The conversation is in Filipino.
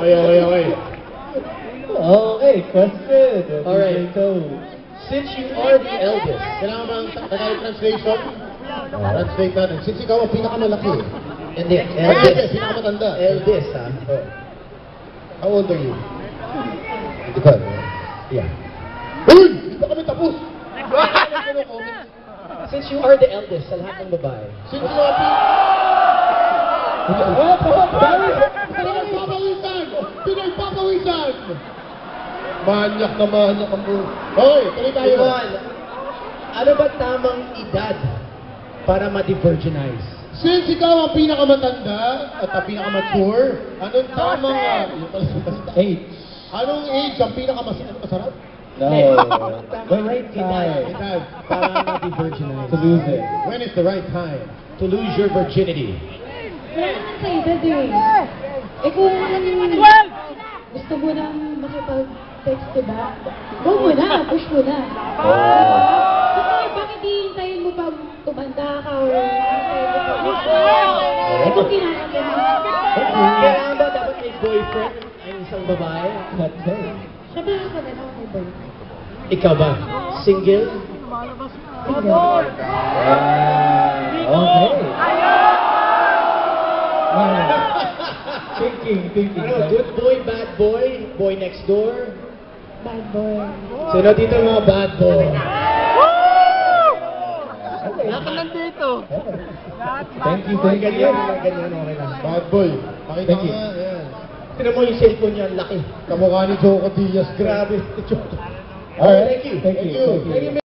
Okay. Okay, question. Alright. So, Since you are the eldest, Kailangan ba ang Tagalog translation? Translate natin. Since ikaw ang pinakamalaki. hindi, Eldest, pinakamatanda. Eldest, ha? Oh. How old are you? Ikaw. Yeah. Uy! Hindi pa kami tapos! Since you are the eldest sa lahat ng babae, Since you are Pinagpapawisan! Pinagpapawisan! Manyak na manyak ang buhay. Hoy, tuloy tayo. Iwan, ano ba tamang edad para ma-virginize? Since ikaw ang pinakamatanda at ang pinakamature, anong tamang age. Anong age ang pinakamasarap? No, the right time Edad. Para ma-virginize. to lose it. When is the right time? To lose your virginity. Wala naman sa edad eh. Eh kung gusto mo nang makipag-text, diba? Go mo na, push mo na. Kasi bakit hihintayin mo pag tumanda ka or hihintayin mo pag eh kung kinakanta mo. Kailangan ba dapat may boyfriend ang isang babae? Siya ba yung kanila may boyfriend? Ikaw ba? Single? Okay. Thinking. Ano, good boy, bad boy, boy next door? Bad boy. Sino dito ang mga bad boy? Thank you. Ganyan, okay lang. Bad boy. Pakita Thank you. nga. Yan. Tignan mo yung cellphone niya, ang laki. Kamukha ni Joco Diaz. Grabe. Alright. Thank you. Thank you. Thank you.